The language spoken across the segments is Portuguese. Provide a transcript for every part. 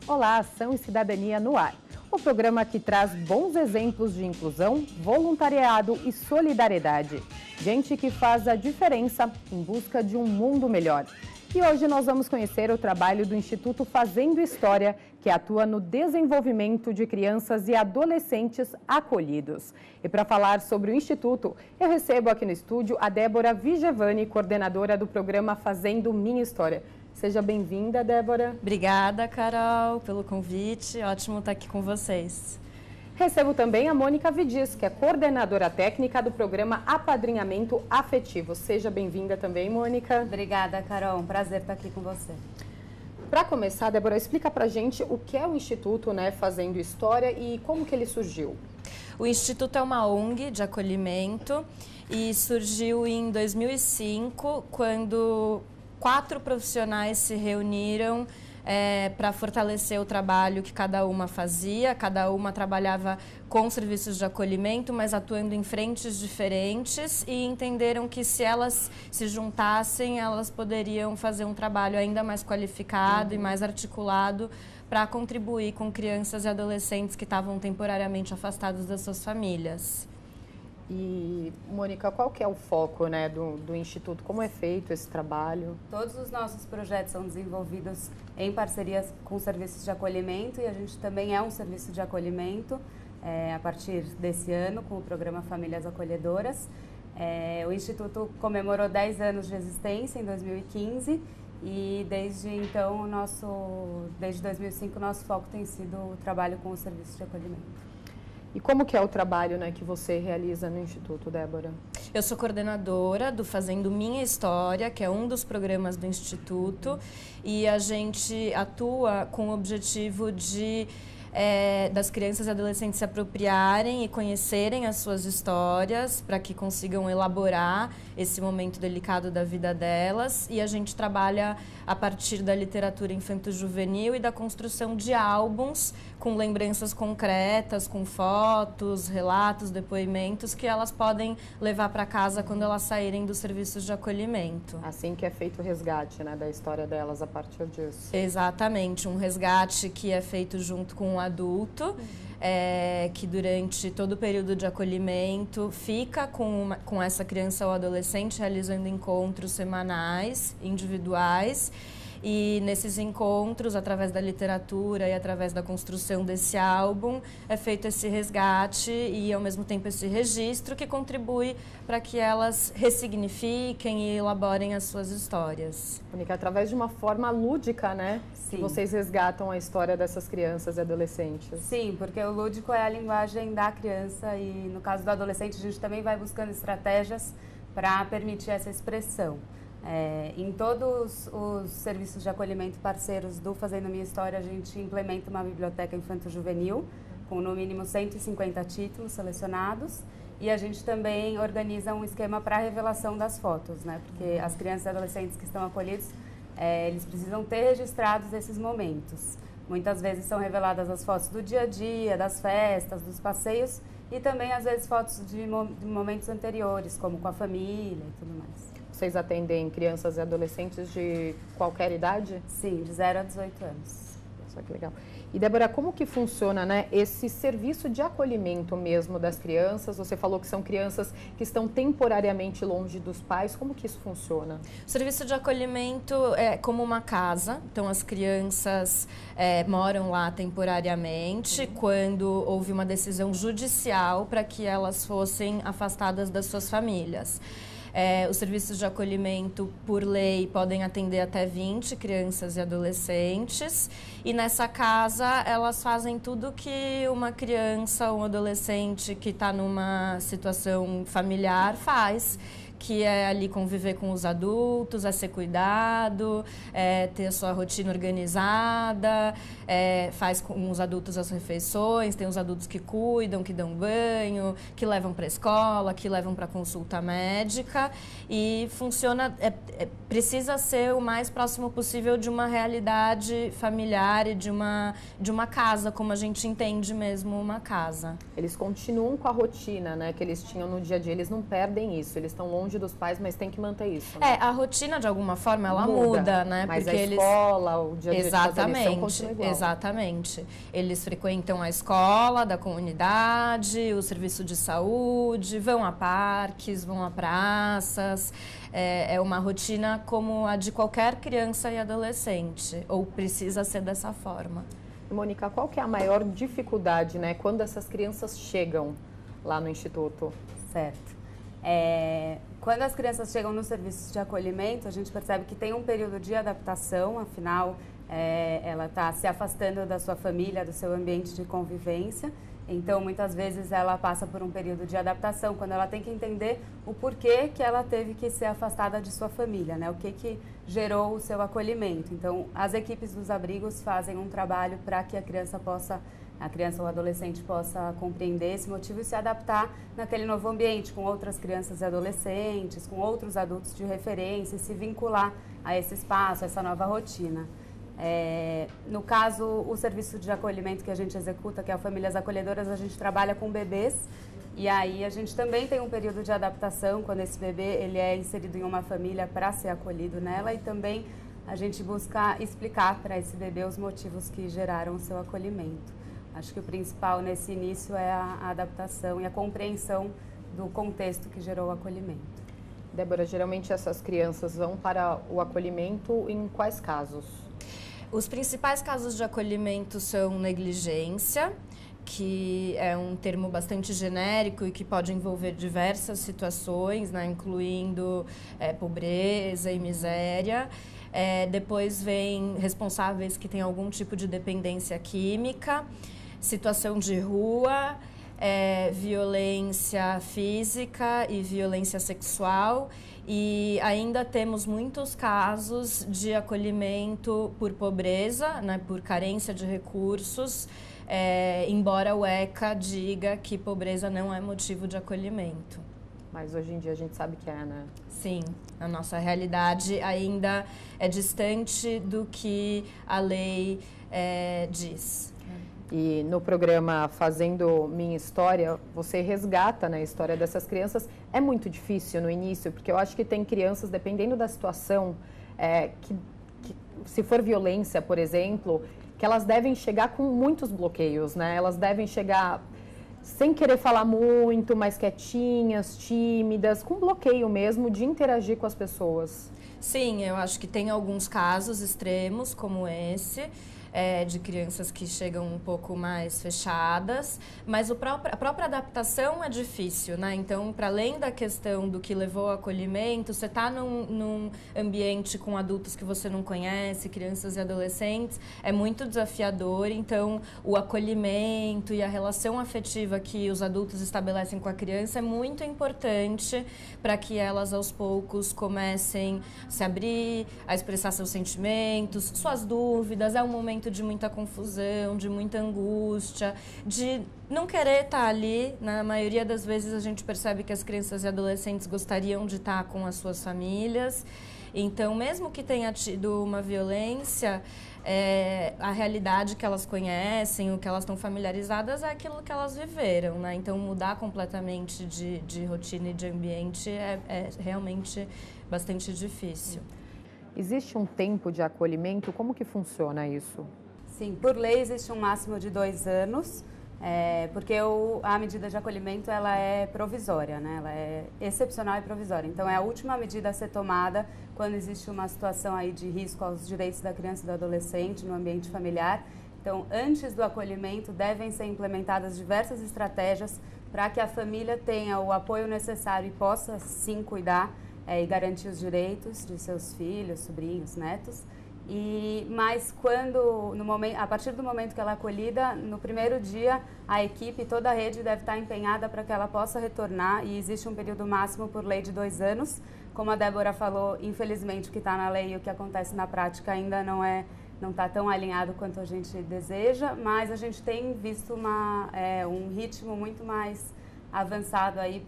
Olá, Ação e Cidadania no Ar. O programa que traz bons exemplos de inclusão, voluntariado e solidariedade. Gente que faz a diferença em busca de um mundo melhor. E hoje nós vamos conhecer o trabalho do Instituto Fazendo História, que atua no desenvolvimento de crianças e adolescentes acolhidos. E para falar sobre o Instituto, eu recebo aqui no estúdio a Débora Vigevani, coordenadora do programa Fazendo Minha História. Seja bem-vinda, Débora. Obrigada, Carol, pelo convite. Ótimo estar aqui com vocês. Recebo também a Mônica Vidiz, que é coordenadora técnica do programa Apadrinhamento Afetivo. Seja bem-vinda também, Mônica. Obrigada, Carol. Um prazer estar aqui com você. Para começar, Débora, explica pra gente o que é o Instituto, Fazendo História e como que ele surgiu. O Instituto é uma ONG de acolhimento e surgiu em 2005, quando 4 profissionais se reuniram para fortalecer o trabalho que cada uma fazia. Cada uma trabalhava com serviços de acolhimento, mas atuando em frentes diferentes, e entenderam que se elas se juntassem, elas poderiam fazer um trabalho ainda mais qualificado e mais articulado para contribuir com crianças e adolescentes que estavam temporariamente afastados das suas famílias. E, Mônica, qual que é o foco do Instituto? Como é feito esse trabalho? Todos os nossos projetos são desenvolvidos em parcerias com serviços de acolhimento, e a gente também é um serviço de acolhimento a partir desse ano, com o programa Famílias Acolhedoras. O Instituto comemorou 10 anos de existência em 2015 e desde então, desde 2005, o nosso foco tem sido o trabalho com os serviços de acolhimento. E como que é o trabalho que você realiza no Instituto, Débora? Eu sou coordenadora do Fazendo Minha História, que é um dos programas do Instituto, e a gente atua com o objetivo das crianças e adolescentes se apropriarem e conhecerem as suas histórias, para que consigam elaborar esse momento delicado da vida delas. E a gente trabalha a partir da literatura infanto-juvenil e da construção de álbuns com lembranças concretas, com fotos, relatos, depoimentos que elas podem levar para casa quando elas saírem dos serviços de acolhimento. Assim que é feito o resgate da história delas a partir disso. Exatamente, um resgate que é feito junto com um adulto, que durante todo o período de acolhimento fica com essa criança ou adolescente, realizando encontros semanais, individuais. E nesses encontros, através da literatura e através da construção desse álbum, é feito esse resgate e, ao mesmo tempo, esse registro que contribui para que elas ressignifiquem e elaborem as suas histórias. Mônica, através de uma forma lúdica, Sim. Que vocês resgatam a história dessas crianças e adolescentes. Sim, porque o lúdico é a linguagem da criança e, no caso do adolescente, a gente também vai buscando estratégias para permitir essa expressão. Em todos os serviços de acolhimento parceiros do Fazendo Minha História, a gente implementa uma biblioteca infanto-juvenil com no mínimo 150 títulos selecionados, e a gente também organiza um esquema para a revelação das fotos, porque as crianças e adolescentes que estão acolhidos, eles precisam ter registrados esses momentos. Muitas vezes são reveladas as fotos do dia a dia, das festas, dos passeios, e também às vezes fotos de momentos anteriores, como com a família e tudo mais. Vocês atendem crianças e adolescentes de qualquer idade? Sim, de 0 a 18 anos. Só que legal. E, Débora, como que funciona esse serviço de acolhimento mesmo das crianças? Você falou que são crianças que estão temporariamente longe dos pais. Como que isso funciona? O serviço de acolhimento é como uma casa. Então, as crianças moram lá temporariamente quando houve uma decisão judicial para que elas fossem afastadas das suas famílias. Os serviços de acolhimento, por lei, podem atender até 20 crianças e adolescentes. E nessa casa, elas fazem tudo que uma criança ou um adolescente que está numa situação familiar faz, que é ali conviver com os adultos, ser cuidado, ter a sua rotina organizada, faz com os adultos as refeições, tem os adultos que cuidam, que dão banho, que levam para a escola, que levam para consulta médica. dinâmica e funciona, precisa ser o mais próximo possível de uma realidade familiar e de uma casa, como a gente entende mesmo uma casa. Eles continuam com a rotina, né, que eles tinham no dia a dia, eles não perdem isso, eles estão longe dos pais, mas tem que manter isso. Né? A rotina de alguma forma ela muda, né? Mas porque a escola, o dia a dia de fazer a lição continua igual. Exatamente. Eles frequentam a escola da comunidade, o serviço de saúde, vão a parques, vão a praças. É uma rotina como a de qualquer criança e adolescente, ou precisa ser dessa forma. Mônica, qual que é a maior dificuldade, né, quando essas crianças chegam lá no Instituto? Certo. Quando as crianças chegam nos serviços de acolhimento, a gente percebe que tem um período de adaptação, afinal, ela está se afastando da sua família, do seu ambiente de convivência. Então, muitas vezes, ela passa por um período de adaptação, quando ela tem que entender o porquê que ela teve que ser afastada de sua família, né? O que gerou o seu acolhimento. Então, as equipes dos abrigos fazem um trabalho para que a criança ou adolescente possa compreender esse motivo e se adaptar naquele novo ambiente, com outras crianças e adolescentes, com outros adultos de referência e se vincular a esse espaço, a essa nova rotina. No caso, o serviço de acolhimento que a gente executa, que é a Famílias Acolhedoras, a gente trabalha com bebês e aí a gente também tem um período de adaptação quando esse bebê ele é inserido em uma família para ser acolhido nela e também a gente busca explicar para esse bebê os motivos que geraram o seu acolhimento. Acho que o principal nesse início é a adaptação e a compreensão do contexto que gerou o acolhimento. Débora, geralmente essas crianças vão para o acolhimento em quais casos? Os principais casos de acolhimento são negligência, que é um termo bastante genérico e que pode envolver diversas situações, né, incluindo pobreza e miséria. Depois vem responsáveis que têm algum tipo de dependência química, situação de rua, violência física e violência sexual. E ainda temos muitos casos de acolhimento por pobreza, né, por carência de recursos, embora o ECA diga que pobreza não é motivo de acolhimento. Mas hoje em dia a gente sabe que é, né? Sim, a nossa realidade ainda é distante do que a lei diz. E no programa Fazendo Minha História, você resgata, né, a história dessas crianças. É muito difícil no início, porque eu acho que tem crianças, dependendo da situação, que se for violência, por exemplo, que elas devem chegar com muitos bloqueios, né? Elas devem chegar sem querer falar muito, mais quietinhas, tímidas, com bloqueio mesmo de interagir com as pessoas. Sim, eu acho que tem alguns casos extremos como esse, de crianças que chegam um pouco mais fechadas, mas a própria adaptação é difícil, né? Então, para além da questão do que levou ao acolhimento, você está num ambiente com adultos que você não conhece, crianças e adolescentes, é muito desafiador. Então, o acolhimento e a relação afetiva que os adultos estabelecem com a criança é muito importante para que elas, aos poucos, comecem a se abrir, a expressar seus sentimentos, suas dúvidas. É um momento de muita confusão, de muita angústia, de não querer estar ali. Na maioria das vezes a gente percebe que as crianças e adolescentes gostariam de estar com as suas famílias. Então, mesmo que tenha tido uma violência, a realidade que elas conhecem, o que elas estão familiarizadas é aquilo que elas viveram, né? Então, mudar completamente de rotina e de ambiente é realmente bastante difícil. Existe um tempo de acolhimento? Como que funciona isso? Sim, por lei existe um máximo de 2 anos, porque a medida de acolhimento ela é provisória, né? Ela é excepcional e provisória. Então, é a última medida a ser tomada quando existe uma situação aí de risco aos direitos da criança e do adolescente no ambiente familiar. Então, antes do acolhimento, devem ser implementadas diversas estratégias para que a família tenha o apoio necessário e possa, sim, cuidar e garantir os direitos de seus filhos, sobrinhos, netos. Mas a partir do momento que ela é acolhida, no primeiro dia, a equipe, toda a rede deve estar empenhada para que ela possa retornar e existe um período máximo por lei de 2 anos. Como a Débora falou, infelizmente o que está na lei e o que acontece na prática ainda não está tão alinhado quanto a gente deseja, mas a gente tem visto um ritmo muito mais avançado aí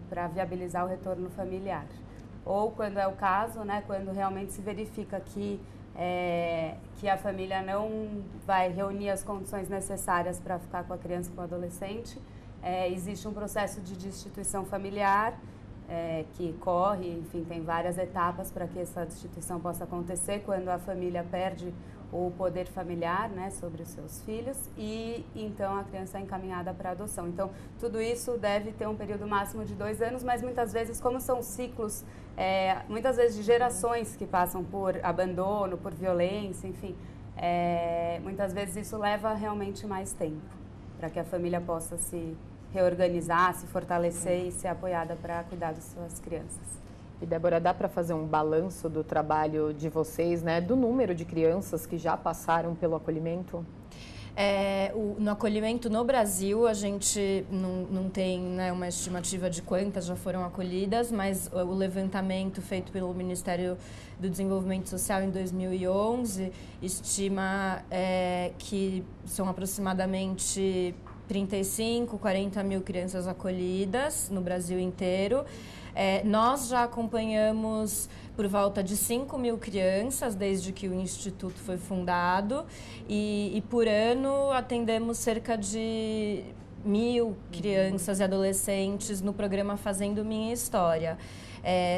para viabilizar o retorno familiar. Ou quando é o caso, né, quando realmente se verifica que a família não vai reunir as condições necessárias para ficar com a criança e com o adolescente, existe um processo de destituição familiar que corre, enfim, tem várias etapas para que essa destituição possa acontecer quando a família perde o poder familiar, né, sobre os seus filhos, e então a criança é encaminhada para adoção. Então, tudo isso deve ter um período máximo de 2 anos, mas muitas vezes, como são ciclos, muitas vezes de gerações que passam por abandono, por violência, enfim, muitas vezes isso leva realmente mais tempo para que a família possa se reorganizar, se fortalecer e ser apoiada para cuidar das suas crianças. E, Débora, dá para fazer um balanço do trabalho de vocês, né, do número de crianças que já passaram pelo acolhimento? No acolhimento no Brasil, a gente não tem, né, uma estimativa de quantas já foram acolhidas, mas o levantamento feito pelo Ministério do Desenvolvimento Social em 2011 estima que são aproximadamente 35, 40 mil crianças acolhidas no Brasil inteiro. Nós já acompanhamos por volta de 5 mil crianças desde que o Instituto foi fundado e por ano atendemos cerca de 1.000 crianças e adolescentes no programa Fazendo Minha História.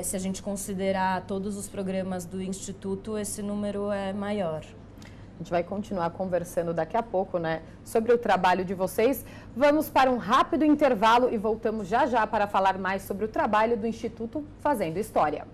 Se a gente considerar todos os programas do Instituto, esse número é maior. A gente vai continuar conversando daqui a pouco, né, sobre o trabalho de vocês. Vamos para um rápido intervalo e voltamos já já para falar mais sobre o trabalho do Instituto Fazendo História.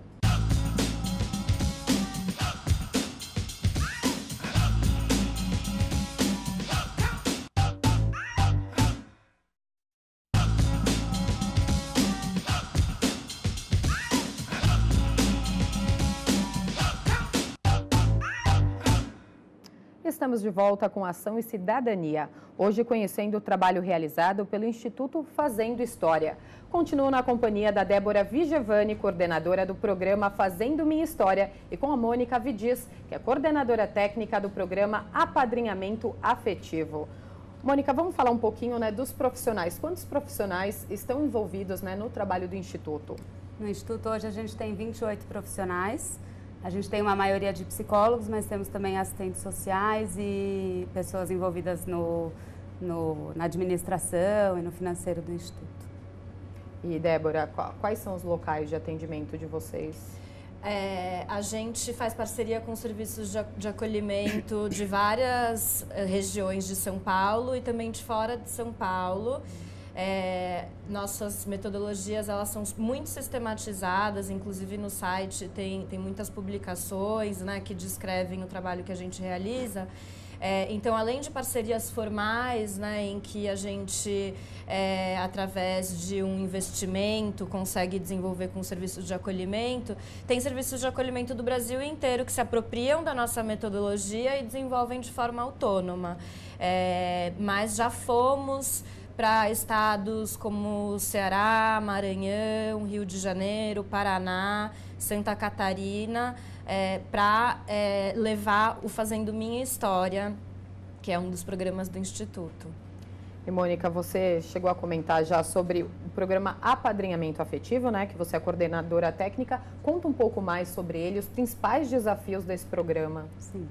Estamos de volta com Ação e Cidadania, hoje conhecendo o trabalho realizado pelo Instituto Fazendo História. Continuo na companhia da Débora Vigevani, coordenadora do programa Fazendo Minha História, e com a Mônica Vidiz, que é coordenadora técnica do programa Apadrinhamento Afetivo. Mônica, vamos falar um pouquinho, né, dos profissionais. Quantos profissionais estão envolvidos, né, no trabalho do Instituto? No Instituto hoje a gente tem 28 profissionais. A gente tem uma maioria de psicólogos, mas temos também assistentes sociais e pessoas envolvidas na administração e no financeiro do Instituto. E, Débora, quais são os locais de atendimento de vocês? A gente faz parceria com serviços de acolhimento de várias regiões de São Paulo e também de fora de São Paulo. Nossas metodologias, elas são muito sistematizadas, inclusive no site tem muitas publicações, né, que descrevem o trabalho que a gente realiza. Então, além de parcerias formais, né, em que a gente, através de um investimento, consegue desenvolver com serviços de acolhimento, tem serviços de acolhimento do Brasil inteiro que se apropriam da nossa metodologia e desenvolvem de forma autônoma. Mas já fomos para estados como Ceará, Maranhão, Rio de Janeiro, Paraná, Santa Catarina, para levar o Fazendo Minha História, que é um dos programas do Instituto. E, Mônica, você chegou a comentar já sobre o programa Apadrinhamento Afetivo, né, que você é coordenadora técnica. Conta um pouco mais sobre ele, os principais desafios desse programa. Sim.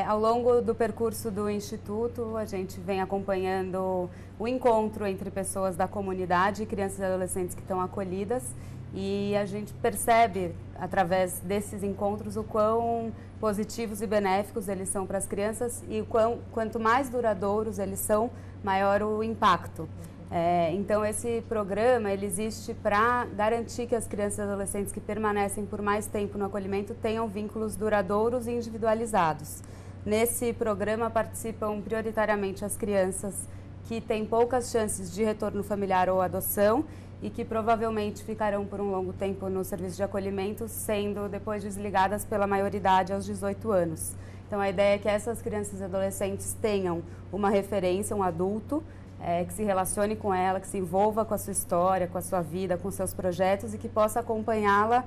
Ao longo do percurso do Instituto, a gente vem acompanhando o encontro entre pessoas da comunidade e crianças e adolescentes que estão acolhidas, e a gente percebe, através desses encontros, o quão positivos e benéficos eles são para as crianças e quanto mais duradouros eles são, maior o impacto. Então, esse programa ele existe para garantir que as crianças e adolescentes que permanecem por mais tempo no acolhimento tenham vínculos duradouros e individualizados. Nesse programa participam prioritariamente as crianças que têm poucas chances de retorno familiar ou adoção e que provavelmente ficarão por um longo tempo no serviço de acolhimento, sendo depois desligadas pela maioridade aos 18 anos. Então, a ideia é que essas crianças e adolescentes tenham uma referência, um adulto, que se relacione com ela, que se envolva com a sua história, com a sua vida, com seus projetos e que possa acompanhá-la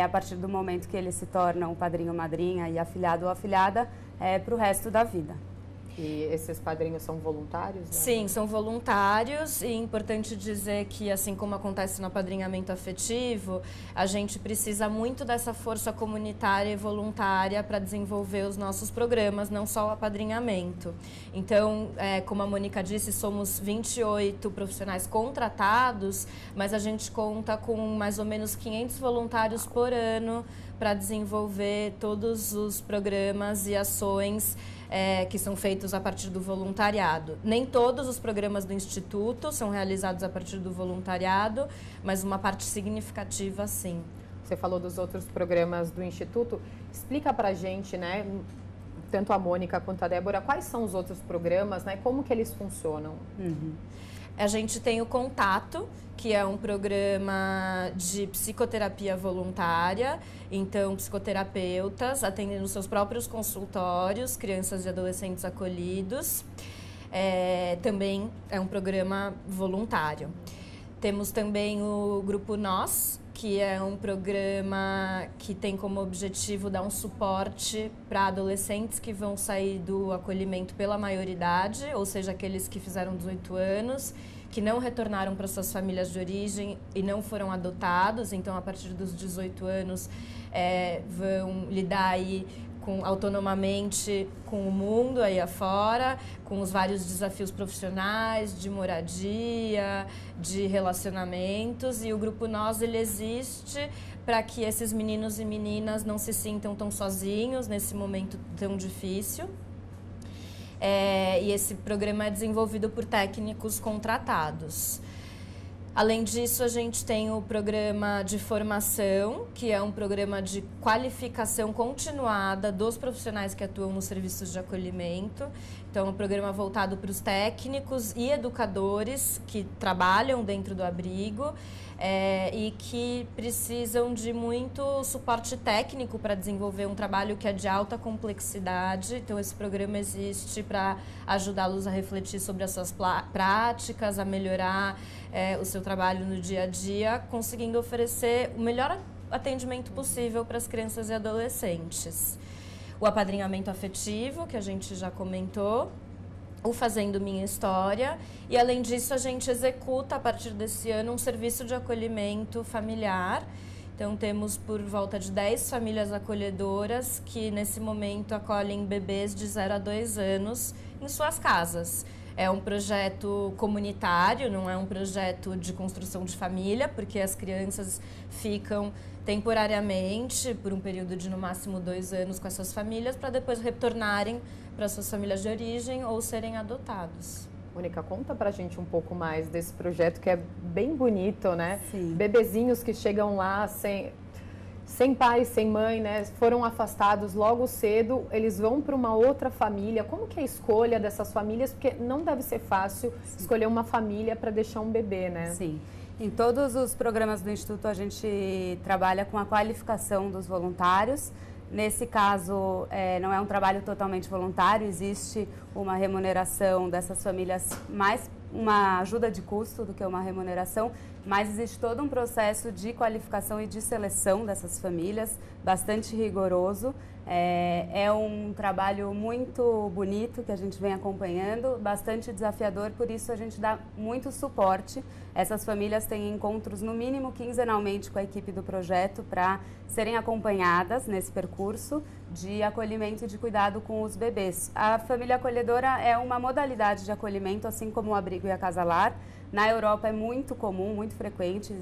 a partir do momento que ele se torna um padrinho ou madrinha e afilhado ou afilhada para o resto da vida. E esses padrinhos são voluntários? Né? Sim, são voluntários, e é importante dizer que, assim como acontece no apadrinhamento afetivo, a gente precisa muito dessa força comunitária e voluntária para desenvolver os nossos programas, não só o apadrinhamento. Então, como a Mônica disse, somos 28 profissionais contratados, mas a gente conta com mais ou menos 500 voluntários por ano para desenvolver todos os programas e ações que são feitos a partir do voluntariado. Nem todos os programas do Instituto são realizados a partir do voluntariado, mas uma parte significativa, sim. Você falou dos outros programas do Instituto. Explica pra gente, né, tanto a Mônica quanto a Débora, quais são os outros programas, né, como que eles funcionam? A gente tem o Contato, que é um programa de psicoterapia voluntária. Então, psicoterapeutas atendem nos seus próprios consultórios, crianças e adolescentes acolhidos. Também é um programa voluntário. Temos também o Grupo Nós, que é um programa que tem como objetivo dar um suporte para adolescentes que vão sair do acolhimento pela maioridade, ou seja, aqueles que fizeram 18 anos, que não retornaram para suas famílias de origem e não foram adotados. Então, a partir dos 18 anos, vão lidar aí autonomamente com o mundo aí afora, com os vários desafios profissionais, de moradia, de relacionamentos. E o Grupo Nós, ele existe para que esses meninos e meninas não se sintam tão sozinhos nesse momento tão difícil. E esse programa é desenvolvido por técnicos contratados. Além disso, a gente tem o programa de formação, que é um programa de qualificação continuada dos profissionais que atuam nos serviços de acolhimento. Então, é um programa voltado para os técnicos e educadores que trabalham dentro do abrigo e que precisam de muito suporte técnico para desenvolver um trabalho que é de alta complexidade. Então, esse programa existe para ajudá-los a refletir sobre as suas práticas, a melhorar o seu trabalho no dia a dia, conseguindo oferecer o melhor atendimento possível para as crianças e adolescentes. O apadrinhamento afetivo, que a gente já comentou, o Fazendo Minha História, e além disso a gente executa a partir desse ano um serviço de acolhimento familiar. Então temos por volta de 10 famílias acolhedoras que nesse momento acolhem bebês de 0 a 2 anos em suas casas. É um projeto comunitário, não é um projeto de construção de família, porque as crianças ficam temporariamente, por um período de no máximo 2 anos com essas famílias, para depois retornarem para suas famílias de origem ou serem adotados. Mônica, conta pra gente um pouco mais desse projeto que é bem bonito, né? Sim. Bebezinhos que chegam lá sem pai, sem mãe, né? Foram afastados logo cedo, eles vão para uma outra família. Como que é a escolha dessas famílias? Porque não deve ser fácil escolher uma família para deixar um bebê, né? Sim. Em todos os programas do Instituto, a gente trabalha com a qualificação dos voluntários. Nesse caso, não é um trabalho totalmente voluntário, existe uma remuneração dessas famílias, mais uma ajuda de custo do que uma remuneração, mas existe todo um processo de qualificação e de seleção dessas famílias, bastante rigoroso. É um trabalho muito bonito que a gente vem acompanhando, bastante desafiador, por isso a gente dá muito suporte. Essas famílias têm encontros no mínimo quinzenalmente com a equipe do projeto para serem acompanhadas nesse percurso de acolhimento e de cuidado com os bebês. A família acolhedora é uma modalidade de acolhimento, assim como o abrigo e a casa-lar. Na Europa é muito comum, muito frequente,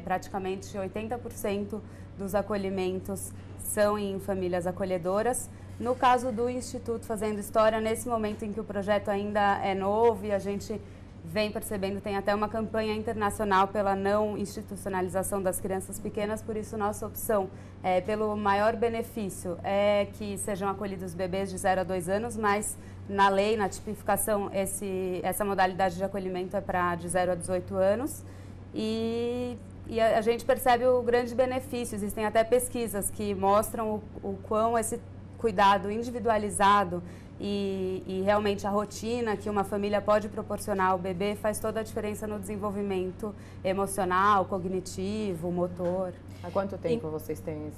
praticamente 80% dos acolhimentos são em famílias acolhedoras. No caso do Instituto Fazendo História, nesse momento em que o projeto ainda é novo e a gente vem percebendo, tem até uma campanha internacional pela não institucionalização das crianças pequenas, por isso nossa opção pelo maior benefício é que sejam acolhidos bebês de 0 a 2 anos, mas na lei, na tipificação, essa modalidade de acolhimento é para de 0 a 18 anos e a gente percebe o grande benefício. Existem até pesquisas que mostram o quão esse cuidado individualizado e realmente a rotina que uma família pode proporcionar ao bebê faz toda a diferença no desenvolvimento emocional, cognitivo, motor. Há quanto tempo vocês têm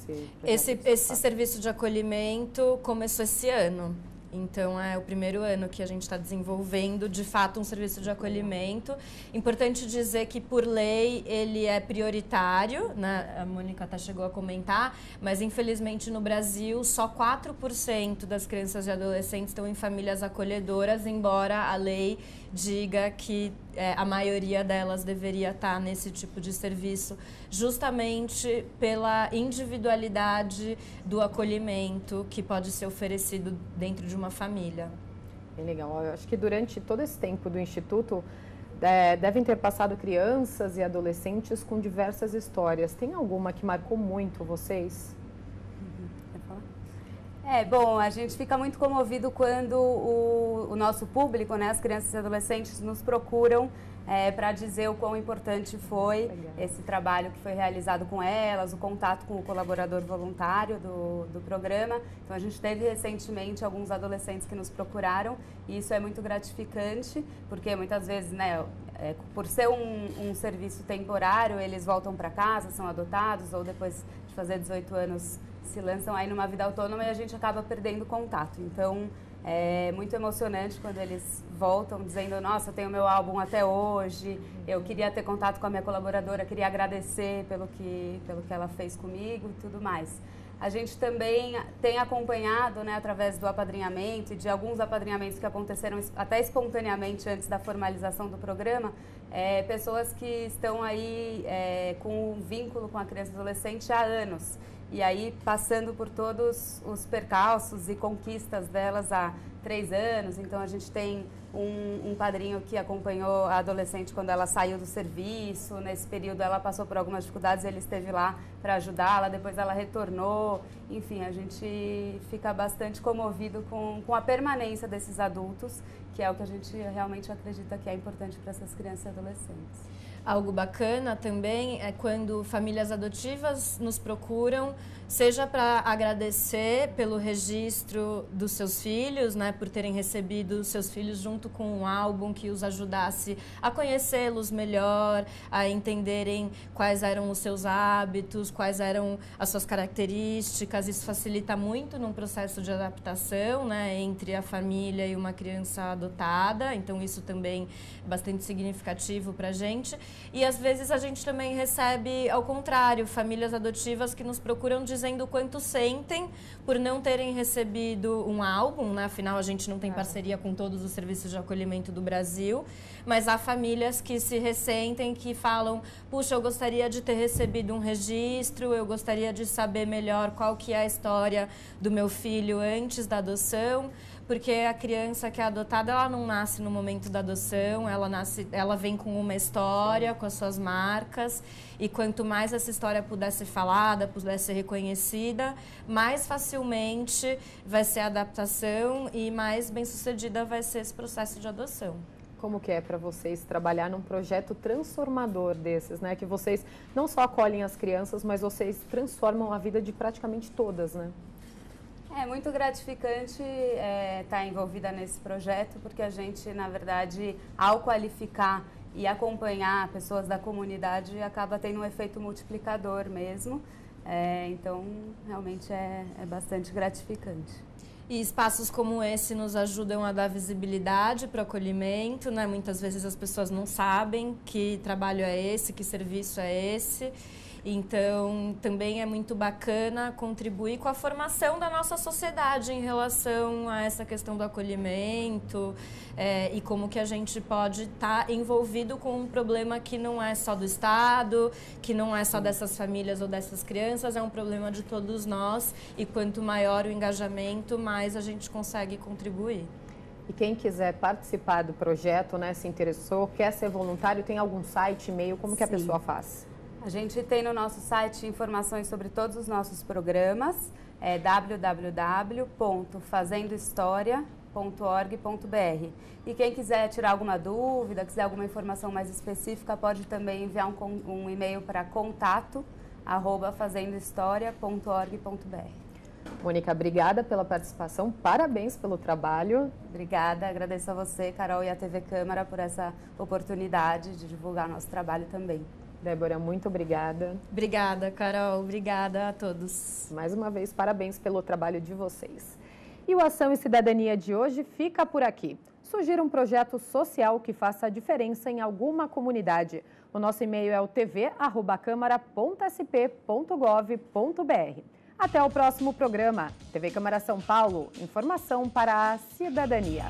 esse serviço de acolhimento começou esse ano. Então, é o primeiro ano que a gente está desenvolvendo, de fato, um serviço de acolhimento. Importante dizer que, por lei, ele é prioritário, né? A Mônica até chegou a comentar, mas, infelizmente, no Brasil, só 4% das crianças e adolescentes estão em famílias acolhedoras, embora a lei diga que a maioria delas deveria estar nesse tipo de serviço, justamente pela individualidade do acolhimento que pode ser oferecido dentro de uma família. Bem legal. Eu acho que durante todo esse tempo do Instituto, devem ter passado crianças e adolescentes com diversas histórias. Tem alguma que marcou muito vocês? Bom, a gente fica muito comovido quando o nosso público, né, as crianças e adolescentes, nos procuram para dizer o quão importante foi esse trabalho que foi realizado com elas, o contato com o colaborador voluntário do programa. Então, a gente teve recentemente alguns adolescentes que nos procuraram e isso é muito gratificante, porque muitas vezes, né, por ser um serviço temporário, eles voltam para casa, são adotados ou depois de fazer 18 anos se lançam aí numa vida autônoma e a gente acaba perdendo contato. Então, é muito emocionante quando eles voltam dizendo, nossa, eu tenho meu álbum até hoje, eu queria ter contato com a minha colaboradora, queria agradecer pelo que ela fez comigo e tudo mais. A gente também tem acompanhado, né, através do apadrinhamento e de alguns apadrinhamentos que aconteceram até espontaneamente antes da formalização do programa, pessoas que estão aí com um vínculo com a criança e adolescente há anos. E aí, passando por todos os percalços e conquistas delas há 3 anos. Então, a gente tem um padrinho que acompanhou a adolescente quando ela saiu do serviço. Nesse período, ela passou por algumas dificuldades, ele esteve lá para ajudá-la. Depois, ela retornou. Enfim, a gente fica bastante comovido com a permanência desses adultos, que é o que a gente realmente acredita que é importante para essas crianças e adolescentes. Algo bacana também é quando famílias adotivas nos procuram, seja para agradecer pelo registro dos seus filhos, né, por terem recebido seus filhos junto com um álbum que os ajudasse a conhecê-los melhor, a entenderem quais eram os seus hábitos, quais eram as suas características. Isso facilita muito num processo de adaptação, né, entre a família e uma criança adotada. Então, isso também é bastante significativo para a gente. E às vezes a gente também recebe, ao contrário, famílias adotivas que nos procuram dizendo o quanto sentem por não terem recebido um álbum, né? Afinal, a gente não tem parceria com todos os serviços de acolhimento do Brasil, mas há famílias que se ressentem, que falam, puxa, eu gostaria de ter recebido um registro, eu gostaria de saber melhor qual que é a história do meu filho antes da adoção. Porque a criança que é adotada, ela não nasce no momento da adoção, ela vem com uma história, com as suas marcas, e quanto mais essa história puder ser falada, puder ser reconhecida, mais facilmente vai ser a adaptação e mais bem-sucedida vai ser esse processo de adoção. Como que é para vocês trabalhar num projeto transformador desses, né? Que vocês não só acolhem as crianças, mas vocês transformam a vida de praticamente todas, né? É muito gratificante estar envolvida nesse projeto, porque a gente, na verdade, ao qualificar e acompanhar pessoas da comunidade, acaba tendo um efeito multiplicador mesmo. Então, realmente é bastante gratificante. E espaços como esse nos ajudam a dar visibilidade para o acolhimento, né? Muitas vezes as pessoas não sabem que trabalho é esse, que serviço é esse. Então, também é muito bacana contribuir com a formação da nossa sociedade em relação a essa questão do acolhimento e como que a gente pode estar envolvido com um problema que não é só do Estado, que não é só dessas famílias ou dessas crianças, é um problema de todos nós e quanto maior o engajamento, mais a gente consegue contribuir. E quem quiser participar do projeto, né, se interessou, quer ser voluntário, tem algum site, e-mail, como que a pessoa faz? A gente tem no nosso site informações sobre todos os nossos programas, www.fazendohistoria.org.br. E quem quiser tirar alguma dúvida, quiser alguma informação mais específica, pode também enviar um e-mail para contato@fazendohistoria.org.br. Mônica, obrigada pela participação, parabéns pelo trabalho. Obrigada, agradeço a você, Carol, e a TV Câmara por essa oportunidade de divulgar nosso trabalho também. Débora, muito obrigada. Obrigada, Carol. Obrigada a todos. Mais uma vez, parabéns pelo trabalho de vocês. E o Ação e Cidadania de hoje fica por aqui. Sugira um projeto social que faça a diferença em alguma comunidade. O nosso e-mail é o tv@câmara.sp.gov.br. Até o próximo programa. TV Câmara São Paulo, informação para a cidadania.